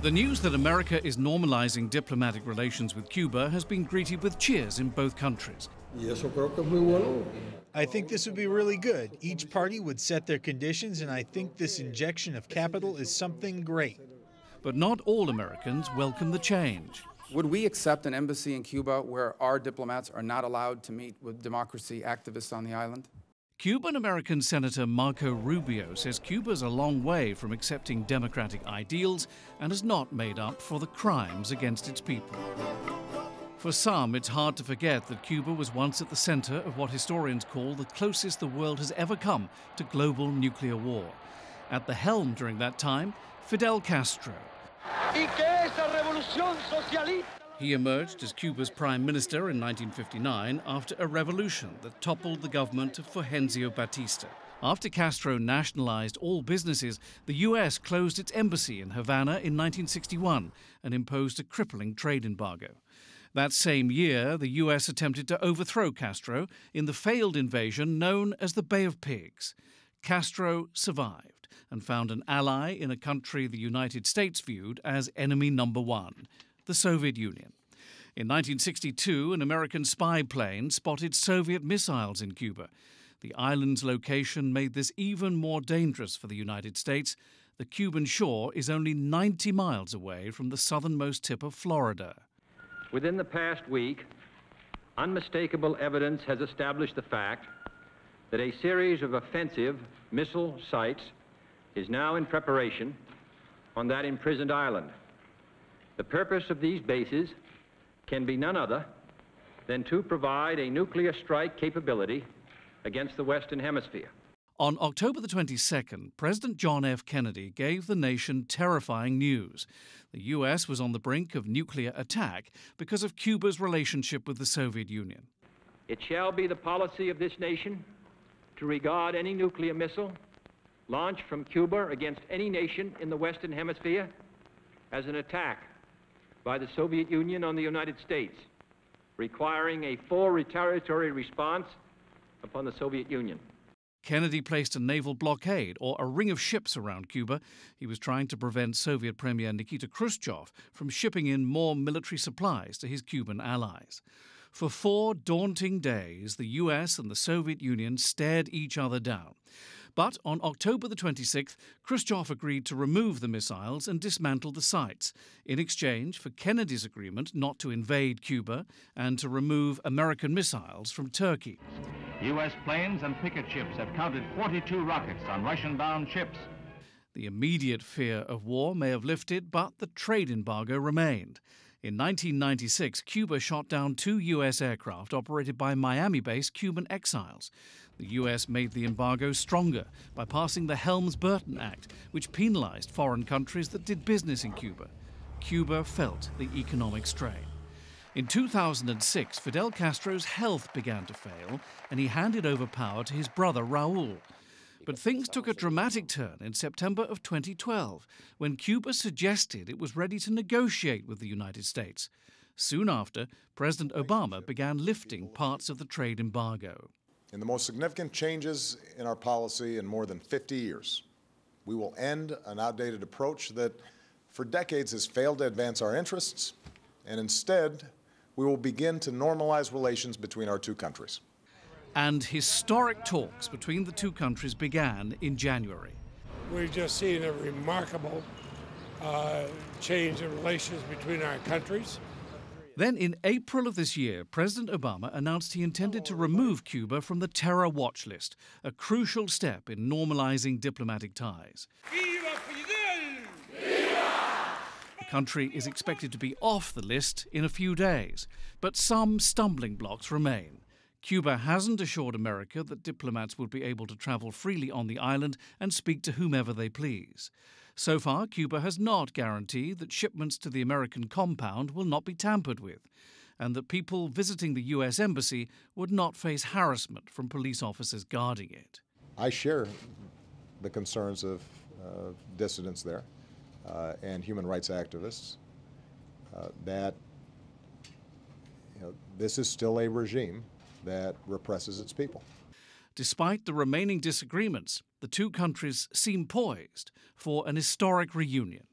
The news that America is normalizing diplomatic relations with Cuba has been greeted with cheers in both countries. I think this would be really good. Each party would set their conditions, and I think this injection of capital is something great. But not all Americans welcome the change. Would we accept an embassy in Cuba where our diplomats are not allowed to meet with democracy activists on the island? Cuban-American Senator Marco Rubio says Cuba's a long way from accepting democratic ideals and has not made up for the crimes against its people. For some, it's hard to forget that Cuba was once at the center of what historians call the closest the world has ever come to global nuclear war. At the helm during that time, Fidel Castro. He emerged as Cuba's prime minister in 1959 after a revolution that toppled the government of Fulgencio Batista. After Castro nationalized all businesses, the U.S. closed its embassy in Havana in 1961 and imposed a crippling trade embargo. That same year, the U.S. attempted to overthrow Castro in the failed invasion known as the Bay of Pigs. Castro survived and found an ally in a country the United States viewed as enemy number one, the Soviet Union. In 1962, an American spy plane spotted Soviet missiles in Cuba. The island's location made this even more dangerous for the United States. The Cuban shore is only 90 miles away from the southernmost tip of Florida. Within the past week, unmistakable evidence has established the fact that a series of offensive missile sites is now in preparation on that imprisoned island. The purpose of these bases can be none other than to provide a nuclear strike capability against the Western Hemisphere. On October the 22nd, President John F. Kennedy gave the nation terrifying news. The U.S. was on the brink of nuclear attack because of Cuba's relationship with the Soviet Union. It shall be the policy of this nation to regard any nuclear missile launched from Cuba against any nation in the Western Hemisphere as an attack by the Soviet Union on the United States, requiring a full retaliatory response upon the Soviet Union. Kennedy placed a naval blockade, or a ring of ships, around Cuba. He was trying to prevent Soviet Premier Nikita Khrushchev from shipping in more military supplies to his Cuban allies. For 4 daunting days, the U.S. and the Soviet Union stared each other down. But on October the 26th, Khrushchev agreed to remove the missiles and dismantle the sites, in exchange for Kennedy's agreement not to invade Cuba and to remove American missiles from Turkey. U.S. planes and picket ships have counted 42 rockets on Russian-bound ships. The immediate fear of war may have lifted, but the trade embargo remained. In 1996, Cuba shot down 2 U.S. aircraft operated by Miami-based Cuban exiles. The U.S. made the embargo stronger by passing the Helms-Burton Act, which penalized foreign countries that did business in Cuba. Cuba felt the economic strain. In 2006, Fidel Castro's health began to fail, and he handed over power to his brother Raúl. But things took a dramatic turn in September of 2012, when Cuba suggested it was ready to negotiate with the United States. Soon after, President Obama began lifting parts of the trade embargo. In the most significant changes in our policy in more than 50 years, we will end an outdated approach that for decades has failed to advance our interests, and instead, we will begin to normalize relations between our two countries. And historic talks between the two countries began in January. We've just seen a remarkable change in relations between our countries. Then in April of this year, President Obama announced he intended to remove Cuba from the terror watch list, a crucial step in normalizing diplomatic ties. Viva Fidel! Viva! The country is expected to be off the list in a few days, but some stumbling blocks remain. Cuba hasn't assured America that diplomats will be able to travel freely on the island and speak to whomever they please. So far, Cuba has not guaranteed that shipments to the American compound will not be tampered with, and that people visiting the U.S. Embassy would not face harassment from police officers guarding it. I share the concerns of dissidents there and human rights activists that this is still a regime that represses its people. Despite the remaining disagreements, the two countries seem poised for an historic reunion.